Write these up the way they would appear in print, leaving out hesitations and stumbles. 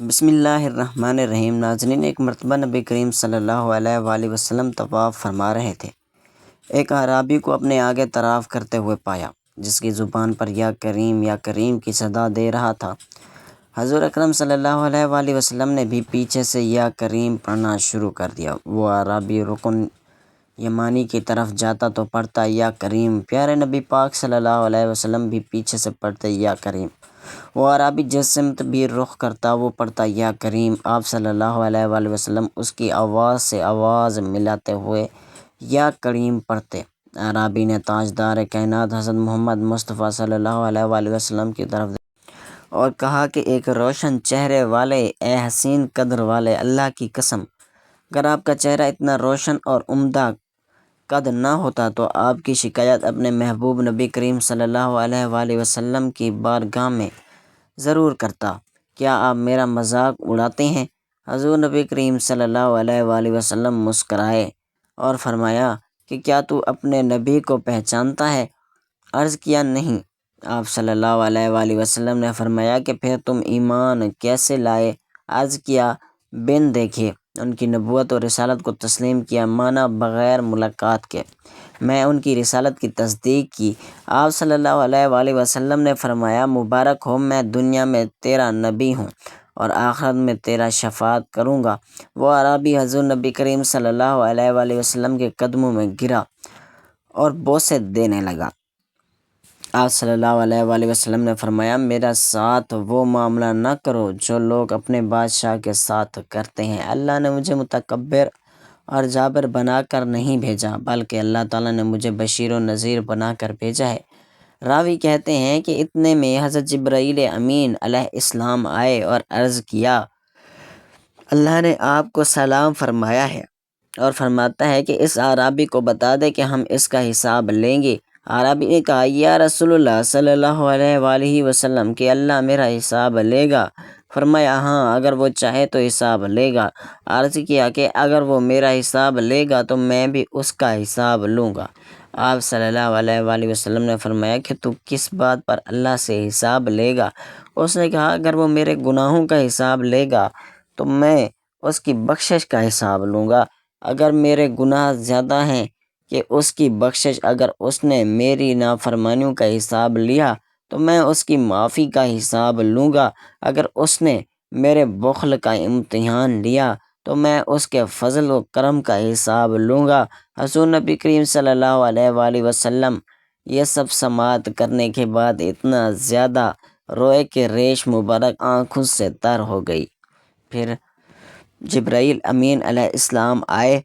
بسم اللہ الرحمن الرحیم۔ ناظرین، ایک مرتبہ نبی کریم صلی اللہ علیہ وآلہ وسلم طواف فرما رہے تھے۔ ایک اعرابی کو اپنے آگے طواف کرتے ہوئے پایا، جس کی زبان پر یا کریم کی صدا دے رہا تھا۔ حضور اکرم صلی اللہ علیہ وآلہ وسلم نے بھی پیچھے سے یا کریم پڑھنا شروع کر دیا۔ وہ اعرابی رکن یمانی کی طرف جاتا تو پڑھتا یا کریم، پیارے نبی پاک صلی اللہ علیہ وسلم بھی پیچھے سے پڑھتے یا کریم۔ وہ اعرابی جس سمت بھی رخ کرتا وہ پڑھتا یا کریم۔ آپ صلی اللہ علیہ وآلہ وسلم اس کی آواز سے آواز ملاتے ہوئے یا کریم پڑھتے۔ اعرابی نے تاجدار کائنات حضرت محمد مصطفیٰ صلی اللہ علیہ وآلہ وسلم کی طرف دیکھا اور کہا کہ ایک روشن چہرے والے، اے حسین قدر والے، اللہ کی قسم، اگر آپ کا چہرہ اتنا روشن اور عمدہ قد نہ ہوتا تو آپ کی شکایت اپنے محبوب نبی کریم صلی اللہ علیہ وآلہ وسلم کی بارگاہ میں ضرور کرتا۔ کیا آپ میرا مذاق اڑاتے ہیں؟ حضور نبی کریم صلی اللہ علیہ وآلہ وسلم مسکرائے اور فرمایا کہ کیا تو اپنے نبی کو پہچانتا ہے؟ عرض کیا نہیں۔ آپ صلی اللہ علیہ وآلہ وسلم نے فرمایا کہ پھر تم ایمان کیسے لائے؟ عرض کیا بن دیکھے، ان کی نبوت اور رسالت کو تسلیم کیا، مانا بغیر ملاقات کے میں ان کی رسالت کی تصدیق کی۔ آپ صلی اللہ علیہ وآلہ وسلم نے فرمایا مبارک ہو، میں دنیا میں تیرا نبی ہوں اور آخرت میں تیرا شفاعت کروں گا۔ وہ اعرابی حضور نبی کریم صلی اللہ علیہ وآلہ وسلم کے قدموں میں گرا اور بوسے دینے لگا۔ آپ صلی اللہ علیہ وآلہ وسلم نے فرمایا میرا ساتھ وہ معاملہ نہ کرو جو لوگ اپنے بادشاہ کے ساتھ کرتے ہیں۔ اللہ نے مجھے متکبر اور جابر بنا کر نہیں بھیجا، بلکہ اللہ تعالیٰ نے مجھے بشیر و نذیر بنا کر بھیجا ہے۔ راوی کہتے ہیں کہ اتنے میں حضرت جبرائیل امین علیہ السلام آئے اور عرض کیا اللہ نے آپ کو سلام فرمایا ہے اور فرماتا ہے کہ اس اعرابی کو بتا دے کہ ہم اس کا حساب لیں گے۔ اعرابی نے کہا یا رسول اللہ صلی اللہ علیہ وآلہ وسلم کہ اللہ میرا حساب لے گا؟ فرمایا ہاں، اگر وہ چاہے تو حساب لے گا۔ عرض کیا کہ اگر وہ میرا حساب لے گا تو میں بھی اس کا حساب لوں گا۔ آپ صلی اللہ علیہ وآلہ وسلم نے فرمایا کہ تو کس بات پر اللہ سے حساب لے گا؟ اس نے کہا اگر وہ میرے گناہوں کا حساب لے گا تو میں اس کی بخشش کا حساب لوں گا۔ اگر میرے گناہ زیادہ ہیں کہ اس کی بخشش، اگر اس نے میری نافرمانیوں کا حساب لیا تو میں اس کی معافی کا حساب لوں گا۔ اگر اس نے میرے بخل کا امتحان لیا تو میں اس کے فضل و کرم کا حساب لوں گا۔ حضور نبی کریم صلی اللہ علیہ وآلہ وسلم یہ سب سماعت کرنے کے بعد اتنا زیادہ روئے کہ ریش مبارک آنکھوں سے تر ہو گئی۔ پھر جبرائیل امین علیہ السلام آئے،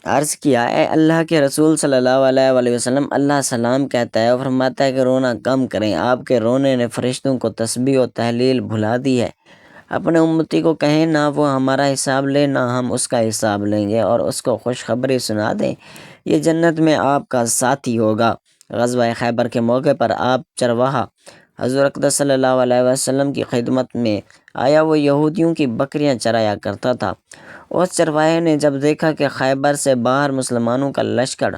عرض کیا اے اللہ کے رسول صلی اللہ علیہ وآلہ وسلم، اللہ سلام کہتا ہے اور فرماتا ہے کہ رونا کم کریں۔ آپ کے رونے نے فرشتوں کو تسبیح و تحلیل بھلا دی ہے۔ اپنے امتی کو کہیں نہ وہ ہمارا حساب لے نہ ہم اس کا حساب لیں گے، اور اس کو خوشخبری سنا دیں یہ جنت میں آپ کا ساتھی ہوگا۔ غزوہ خیبر کے موقع پر آپ چرواہا حضور اقدس صلی اللہ علیہ وسلم کی خدمت میں آیا۔ وہ یہودیوں کی بکریاں چرایا کرتا تھا۔ اس چرواہے نے جب دیکھا کہ خیبر سے باہر مسلمانوں کا لشکر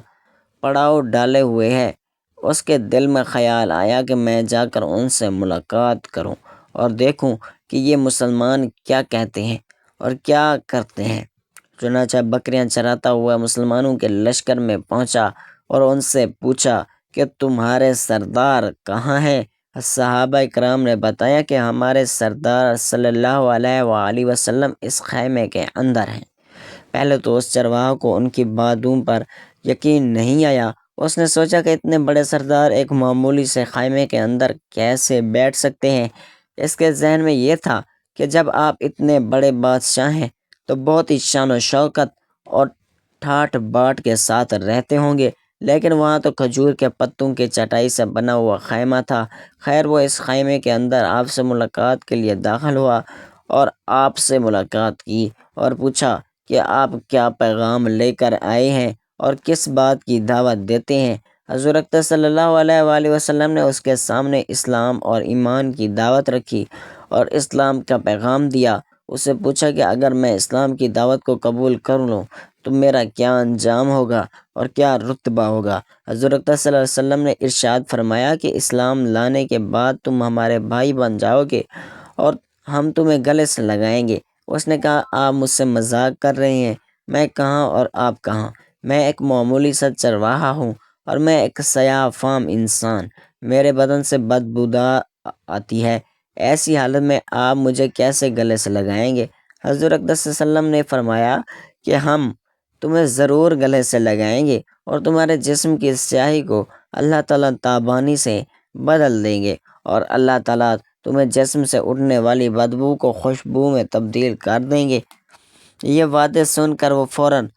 پڑاؤ ڈالے ہوئے ہے، اس کے دل میں خیال آیا کہ میں جا کر ان سے ملاقات کروں اور دیکھوں کہ یہ مسلمان کیا کہتے ہیں اور کیا کرتے ہیں۔ چنانچہ بکریاں چراتا ہوا مسلمانوں کے لشکر میں پہنچا اور ان سے پوچھا کہ تمہارے سردار کہاں ہیں؟ صحابہ کرام نے بتایا کہ ہمارے سردار صلی اللہ علیہ وآلہ وسلم اس خیمے کے اندر ہیں۔ پہلے تو اس چرواہا کو ان کی باتوں پر یقین نہیں آیا۔ اس نے سوچا کہ اتنے بڑے سردار ایک معمولی سے خیمے کے اندر کیسے بیٹھ سکتے ہیں۔ اس کے ذہن میں یہ تھا کہ جب آپ اتنے بڑے بادشاہ ہیں تو بہت ہی شان و شوکت اور ٹھاٹ باٹ کے ساتھ رہتے ہوں گے، لیکن وہاں تو کھجور کے پتوں کی چٹائی سے بنا ہوا خیمہ تھا۔ خیر، وہ اس خیمے کے اندر آپ سے ملاقات کے لیے داخل ہوا اور آپ سے ملاقات کی اور پوچھا کہ آپ کیا پیغام لے کر آئے ہیں اور کس بات کی دعوت دیتے ہیں۔ حضور اقدس صلی اللہ علیہ وآلہ وسلم نے اس کے سامنے اسلام اور ایمان کی دعوت رکھی اور اسلام کا پیغام دیا۔ اس سے پوچھا کہ اگر میں اسلام کی دعوت کو قبول کر لوں تو میرا کیا انجام ہوگا اور کیا رتبہ ہوگا؟ حضور اقدس صلی اللہ علیہ وسلم نے ارشاد فرمایا کہ اسلام لانے کے بعد تم ہمارے بھائی بن جاؤ گے اور ہم تمہیں گلے سے لگائیں گے۔ اس نے کہا آپ مجھ سے مذاق کر رہے ہیں، میں کہاں اور آپ کہاں، میں ایک معمولی سا چرواہا ہوں اور میں ایک سیاہ فام انسان، میرے بدن سے بدبودار آتی ہے، ایسی حالت میں آپ مجھے کیسے گلے سے لگائیں گے؟ حضور اقدس صلی اللہ علیہ وسلم نے فرمایا کہ ہم تمہیں ضرور گلے سے لگائیں گے اور تمہارے جسم کی سیاہی کو اللہ تعالیٰ تابانی سے بدل دیں گے، اور اللہ تعالیٰ تمہیں جسم سے اٹھنے والی بدبو کو خوشبو میں تبدیل کر دیں گے۔ یہ وعدے سن کر وہ فوراً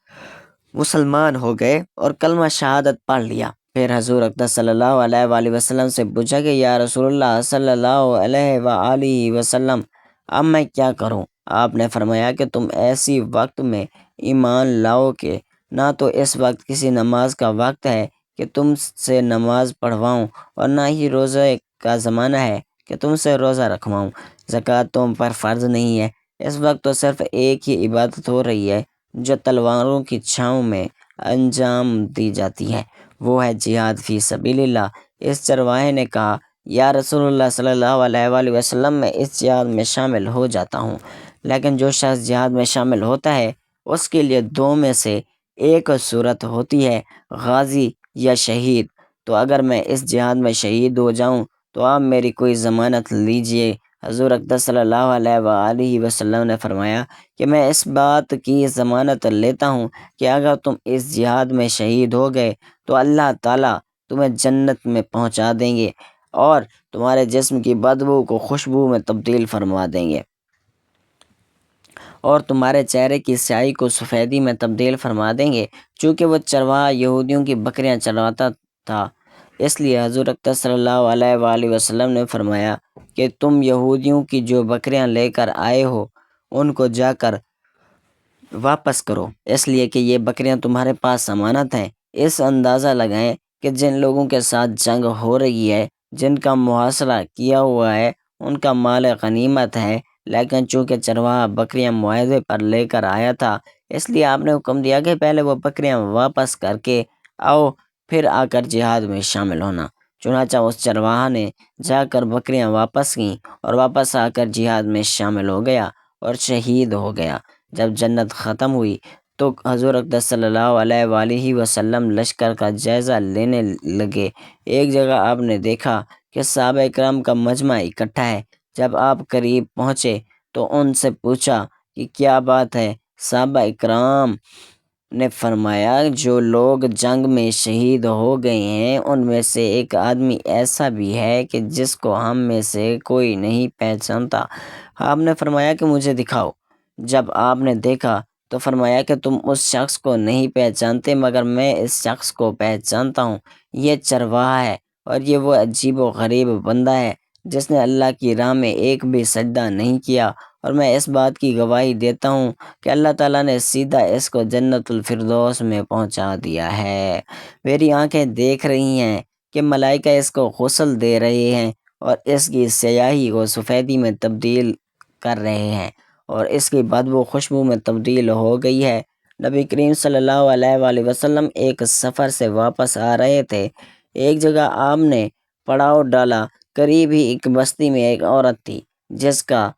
مسلمان ہو گئے اور کلمہ شہادت پڑھ لیا۔ پھر حضور اقدس صلی اللہ علیہ وآلہ وسلم سے پوچھا کہ یا رسول اللہ صلی اللہ علیہ وآلہ وسلم، اب میں کیا کروں؟ آپ نے فرمایا کہ تم ایسی وقت میں ایمان لاؤ کہ نہ تو اس وقت کسی نماز کا وقت ہے کہ تم سے نماز پڑھواؤں، اور نہ ہی روزے کا زمانہ ہے کہ تم سے روزہ رکھواؤں، زکوٰۃ تم پر فرض نہیں ہے، اس وقت تو صرف ایک ہی عبادت ہو رہی ہے جو تلواروں کی چھاؤں میں انجام دی جاتی ہے، وہ ہے جہاد فی سبیل اللہ۔ اس چرواہے نے کہا یا رسول اللہ صلی اللہ علیہ وآلہ وسلم، میں اس جہاد میں شامل ہو جاتا ہوں، لیکن جو شخص جہاد میں شامل ہوتا ہے اس کے لیے دو میں سے ایک صورت ہوتی ہے، غازی یا شہید، تو اگر میں اس جہاد میں شہید ہو جاؤں تو آپ میری کوئی ضمانت لیجئے۔ حضور اقدس صلی اللہ علیہ وآلہ وسلم نے فرمایا کہ میں اس بات کی ضمانت لیتا ہوں کہ اگر تم اس جہاد میں شہید ہو گئے تو اللہ تعالیٰ تمہیں جنت میں پہنچا دیں گے اور تمہارے جسم کی بدبو کو خوشبو میں تبدیل فرما دیں گے، اور تمہارے چہرے کی سیاہی کو سفیدی میں تبدیل فرما دیں گے۔ چونکہ وہ چرواہا یہودیوں کی بکریاں چرواتا تھا، اس لیے حضور اقدس صلی اللہ علیہ وآلہ وسلم نے فرمایا کہ تم یہودیوں کی جو بکریاں لے کر آئے ہو ان کو جا کر واپس کرو، اس لیے کہ یہ بکریاں تمہارے پاس امانت ہیں۔ اس اندازہ لگائیں کہ جن لوگوں کے ساتھ جنگ ہو رہی ہے، جن کا محاصرہ کیا ہوا ہے، ان کا مال غنیمت ہے، لیکن چونکہ چرواہا بکریاں معاہدے پر لے کر آیا تھا، اس لیے آپ نے حکم دیا کہ پہلے وہ بکریاں واپس کر کے آؤ، پھر آ کر جہاد میں شامل ہونا۔ چنانچہ اس چرواہا نے جا کر بکریاں واپس کیں اور واپس آ کر جہاد میں شامل ہو گیا اور شہید ہو گیا۔ جب جنت ختم ہوئی تو حضور اقدس صلی اللہ علیہ وآلہ وسلم لشکر کا جائزہ لینے لگے۔ ایک جگہ آپ نے دیکھا کہ صحابہ اکرام کا مجمع اکٹھا ہے۔ جب آپ قریب پہنچے تو ان سے پوچھا کہ کیا بات ہے؟ صحابہ اکرام نے فرمایا جو لوگ جنگ میں شہید ہو گئے ہیں ان میں سے ایک آدمی ایسا بھی ہے کہ جس کو ہم میں سے کوئی نہیں پہچانتا۔ آپ نے فرمایا کہ مجھے دکھاؤ۔ جب آپ نے دیکھا تو فرمایا کہ تم اس شخص کو نہیں پہچانتے مگر میں اس شخص کو پہچانتا ہوں، یہ چرواہا ہے اور یہ وہ عجیب و غریب بندہ ہے جس نے اللہ کی راہ میں ایک بھی سجدہ نہیں کیا، اور میں اس بات کی گواہی دیتا ہوں کہ اللہ تعالیٰ نے سیدھا اس کو جنت الفردوس میں پہنچا دیا ہے۔ میری آنکھیں دیکھ رہی ہیں کہ ملائکہ اس کو غسل دے رہے ہیں اور اس کی سیاہی کو سفیدی میں تبدیل کر رہے ہیں اور اس کی بدبو خوشبو میں تبدیل ہو گئی ہے۔ نبی کریم صلی اللہ علیہ وآلہ وسلم ایک سفر سے واپس آ رہے تھے۔ ایک جگہ آپ نے پڑاؤ ڈالا، قریب ہی ایک بستی میں ایک عورت تھی جس کا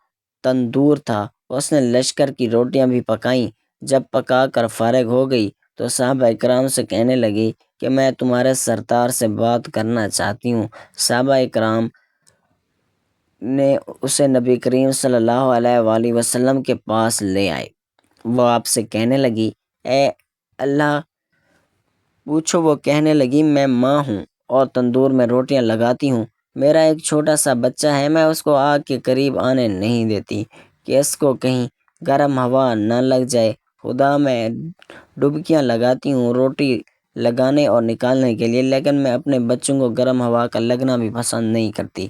تندور تھا، اس نے لشکر کی روٹیاں بھی پکائیں۔ جب پکا کر فارغ ہو گئی تو صحابہ اکرام سے کہنے لگی کہ میں تمہارے سردار سے بات کرنا چاہتی ہوں۔ صحابہ اکرام نے اسے نبی کریم صلی اللہ علیہ وآلہ وسلم کے پاس لے آئے۔ وہ آپ سے کہنے لگی اے اللہ پوچھو۔ وہ کہنے لگی میں ماں ہوں اور تندور میں روٹیاں لگاتی ہوں، میرا ایک چھوٹا سا بچہ ہے، میں اس کو آگ کے قریب آنے نہیں دیتی کہ اس کو کہیں گرم ہوا نہ لگ جائے، خدا میں ڈبکیاں لگاتی ہوں روٹی لگانے اور نکالنے کے لیے، لیکن میں اپنے بچوں کو گرم ہوا کا لگنا بھی پسند نہیں کرتی۔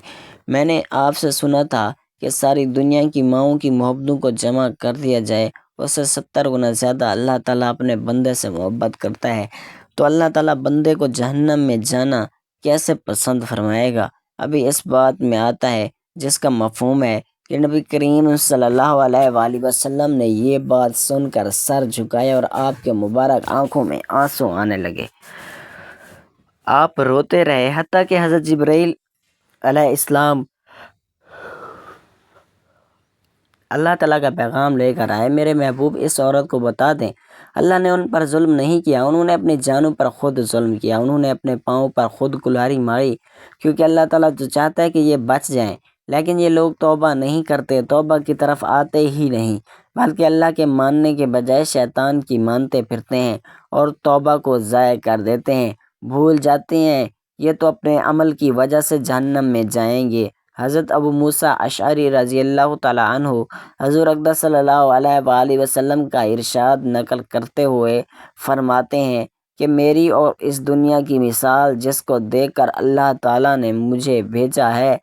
میں نے آپ سے سنا تھا کہ ساری دنیا کی ماؤں کی محبتوں کو جمع کر دیا جائے، اس سے 70 گنا زیادہ اللہ تعالیٰ اپنے بندے سے محبت کرتا ہے، تو اللہ تعالیٰ بندے کو جہنم میں جانا کیسے پسند فرمائے گا؟ ابھی اس بات میں آتا ہے جس کا مفہوم ہے کہ نبی کریم صلی اللہ علیہ وآلہ وسلم نے یہ بات سن کر سر جھکایا اور آپ کے مبارک آنکھوں میں آنسو آنے لگے۔ آپ روتے رہے حتیٰ کہ حضرت جبرائیل علیہ السلام اللہ تعالیٰ کا پیغام لے کر آئے۔ میرے محبوب اس عورت کو بتا دیں اللہ نے ان پر ظلم نہیں کیا، انہوں نے اپنی جانوں پر خود ظلم کیا، انہوں نے اپنے پاؤں پر خود کلہاڑی ماری، کیونکہ اللہ تعالیٰ تو چاہتا ہے کہ یہ بچ جائیں، لیکن یہ لوگ توبہ نہیں کرتے، توبہ کی طرف آتے ہی نہیں، بلکہ اللہ کے ماننے کے بجائے شیطان کی مانتے پھرتے ہیں اور توبہ کو ضائع کر دیتے ہیں، بھول جاتے ہیں یہ تو اپنے عمل کی وجہ سے جہنم میں جائیں گے۔ حضرت ابو موسیٰ اشعری رضی اللہ تعالیٰ عنہ حضور اقدس صلی اللہ علیہ وآلہ وسلم کا ارشاد نقل کرتے ہوئے فرماتے ہیں کہ میری اور اس دنیا کی مثال جس کو دیکھ کر اللہ تعالیٰ نے مجھے بھیجا ہے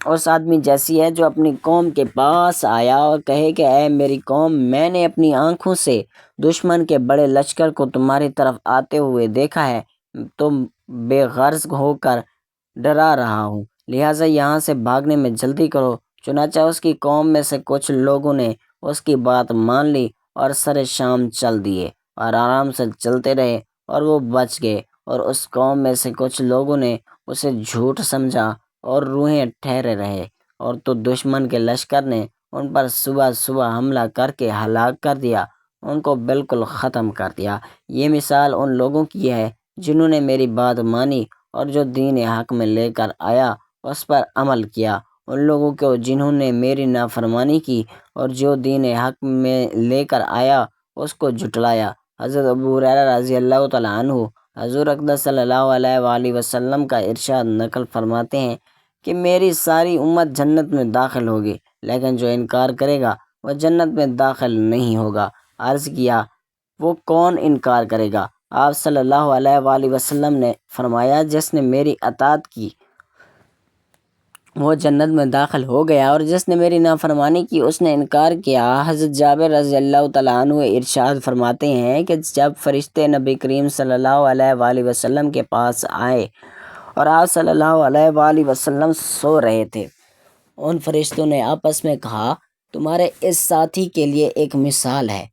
اس آدمی جیسی ہے جو اپنی قوم کے پاس آیا اور کہے کہ اے میری قوم، میں نے اپنی آنکھوں سے دشمن کے بڑے لشکر کو تمہاری طرف آتے ہوئے دیکھا ہے، تم بے غرض ہو کر ڈرا رہا ہوں، لہٰذا یہاں سے بھاگنے میں جلدی کرو۔ چنانچہ اس کی قوم میں سے کچھ لوگوں نے اس کی بات مان لی اور سر شام چل دیے اور آرام سے چلتے رہے اور وہ بچ گئے، اور اس قوم میں سے کچھ لوگوں نے اسے جھوٹ سمجھا اور روحیں ٹھہرے رہے، اور تو دشمن کے لشکر نے ان پر صبح صبح حملہ کر کے ہلاک کر دیا، ان کو بالکل ختم کر دیا۔ یہ مثال ان لوگوں کی ہے جنہوں نے میری بات مانی اور جو دین حق میں لے کر آیا اس پر عمل کیا، ان لوگوں کو جنہوں نے میری نافرمانی کی اور جو دین حق میں لے کر آیا اس کو جھٹلایا۔ حضرت ابو ہریرہ رضی اللہ تعالیٰ عنہ حضور اقدس صلی اللہ علیہ وآلہ وسلم کا ارشاد نقل فرماتے ہیں کہ میری ساری امت جنت میں داخل ہوگی، لیکن جو انکار کرے گا وہ جنت میں داخل نہیں ہوگا۔ عرض کیا وہ کون انکار کرے گا؟ آپ صلی اللہ علیہ وآلہ وسلم نے فرمایا جس نے میری اطاعت کی وہ جنت میں داخل ہو گیا، اور جس نے میری نافرمانی کی اس نے انکار کیا۔ حضرت جابر رضی اللہ تعالیٰ عنہ ارشاد فرماتے ہیں کہ جب فرشتے نبی کریم صلی اللہ علیہ وآلہ وسلم کے پاس آئے اور آپ صلی اللہ علیہ وآلہ وسلم سو رہے تھے، ان فرشتوں نے آپس میں کہا تمہارے اس ساتھی کے لیے ایک مثال ہے،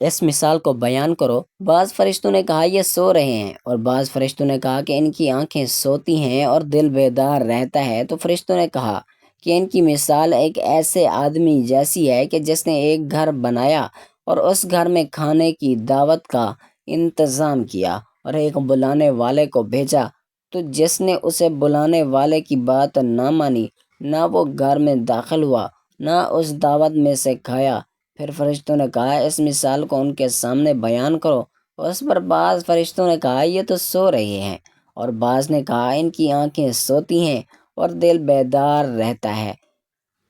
اس مثال کو بیان کرو۔ بعض فرشتوں نے کہا یہ سو رہے ہیں، اور بعض فرشتوں نے کہا کہ ان کی آنکھیں سوتی ہیں اور دل بیدار رہتا ہے۔ تو فرشتوں نے کہا کہ ان کی مثال ایک ایسے آدمی جیسی ہے کہ جس نے ایک گھر بنایا اور اس گھر میں کھانے کی دعوت کا انتظام کیا اور ایک بلانے والے کو بھیجا، تو جس نے اسے بلانے والے کی بات نہ مانی، نہ وہ گھر میں داخل ہوا، نہ اس دعوت میں سے کھایا۔ پھر فرشتوں نے کہا اس مثال کو ان کے سامنے بیان کرو۔ اس پر بعض فرشتوں نے کہا یہ تو سو رہے ہیں، اور بعض نے کہا ان کی آنکھیں سوتی ہیں اور دل بیدار رہتا ہے۔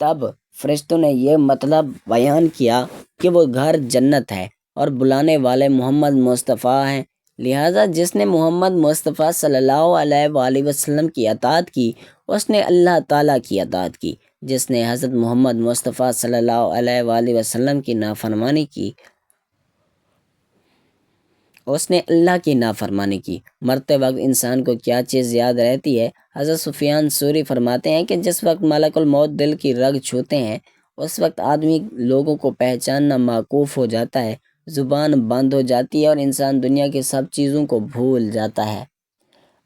تب فرشتوں نے یہ مطلب بیان کیا کہ وہ گھر جنت ہے اور بلانے والے محمد مصطفیٰ ہیں، لہٰذا جس نے محمد مصطفیٰ صلی اللہ علیہ وآلہ وسلم کی اطاعت کی اس نے اللہ تعالیٰ کی اطاعت کی، جس نے حضرت محمد مصطفیٰ صلی اللہ علیہ وآلہ وسلم کی نافرمانی کی اس نے اللہ کی نافرمانی کی۔ مرتے وقت انسان کو کیا چیز یاد رہتی ہے؟ حضرت سفیان ثوری فرماتے ہیں کہ جس وقت ملک الموت دل کی رگ چھوتے ہیں اس وقت آدمی لوگوں کو پہچاننا موقوف ہو جاتا ہے، زبان بند ہو جاتی ہے اور انسان دنیا کی سب چیزوں کو بھول جاتا ہے۔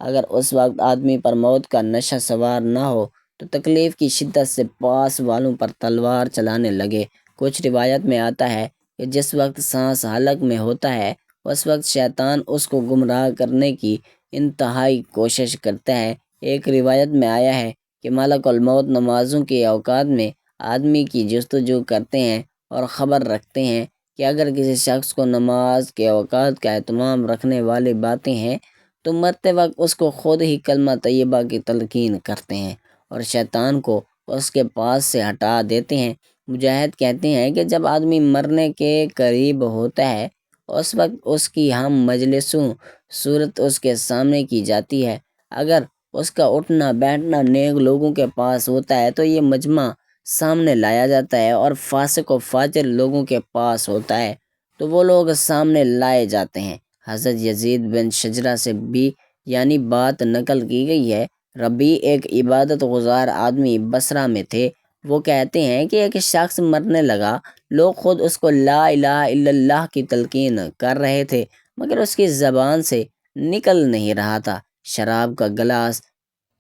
اگر اس وقت آدمی پر موت کا نشہ سوار نہ ہو تو تکلیف کی شدت سے پاس والوں پر تلوار چلانے لگے۔ کچھ روایت میں آتا ہے کہ جس وقت سانس حلق میں ہوتا ہے اس وقت شیطان اس کو گمراہ کرنے کی انتہائی کوشش کرتا ہے۔ ایک روایت میں آیا ہے کہ ملک الموت نمازوں کے اوقات میں آدمی کی جستجو کرتے ہیں اور خبر رکھتے ہیں کہ اگر کسی شخص کو نماز کے اوقات کا اہتمام رکھنے والی باتیں ہیں تو مرتے وقت اس کو خود ہی کلمہ طیبہ کی تلقین کرتے ہیں اور شیطان کو اس کے پاس سے ہٹا دیتے ہیں۔ مجاہد کہتے ہیں کہ جب آدمی مرنے کے قریب ہوتا ہے اس وقت اس کی ہم مجلسوں صورت اس کے سامنے کی جاتی ہے۔ اگر اس کا اٹھنا بیٹھنا نیک لوگوں کے پاس ہوتا ہے تو یہ مجمع سامنے لایا جاتا ہے، اور فاسق و فاجر لوگوں کے پاس ہوتا ہے تو وہ لوگ سامنے لائے جاتے ہیں۔ حضرت یزید بن شجرہ سے بھی یعنی بات نقل کی گئی ہے۔ ربیع ایک عبادت گزار آدمی بصرہ میں تھے، وہ کہتے ہیں کہ ایک شخص مرنے لگا، لوگ خود اس کو لا الہ الا اللہ کی تلقین کر رہے تھے مگر اس کی زبان سے نکل نہیں رہا تھا۔ شراب کا گلاس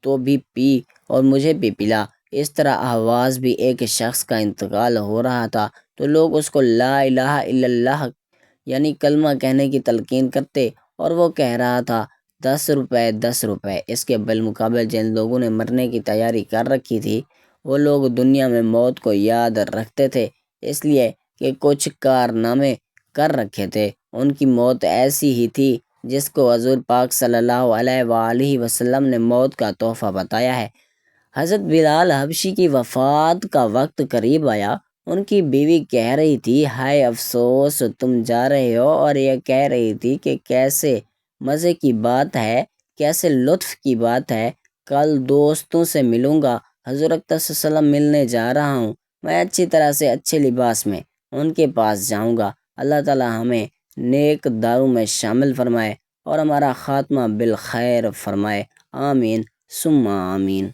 تو بھی پی اور مجھے بھی پلا، اس طرح آواز بھی ایک شخص کا انتقال ہو رہا تھا تو لوگ اس کو لا الہ الا اللہ یعنی کلمہ کہنے کی تلقین کرتے، اور وہ کہہ رہا تھا 10 روپے 10 روپے۔ اس کے بالمقابل جن لوگوں نے مرنے کی تیاری کر رکھی تھی وہ لوگ دنیا میں موت کو یاد رکھتے تھے، اس لیے کہ کچھ کارنامے کر رکھے تھے۔ ان کی موت ایسی ہی تھی جس کو حضور پاک صلی اللہ علیہ وآلہ وسلم نے موت کا تحفہ بتایا ہے۔ حضرت بلال حبشی کی وفات کا وقت قریب آیا۔ ان کی بیوی کہہ رہی تھی، ہائے افسوس تم جا رہے ہو، اور یہ کہہ رہی تھی کہ کیسے مزے کی بات ہے، کیسے لطف کی بات ہے، کل دوستوں سے ملوں گا، حضور اکرم صلی اللہ علیہ وسلم ملنے جا رہا ہوں، میں اچھی طرح سے اچھے لباس میں ان کے پاس جاؤں گا۔ اللہ تعالی ہمیں نیک داروں میں شامل فرمائے اور ہمارا خاتمہ بالخیر فرمائے، آمین ثم آمین۔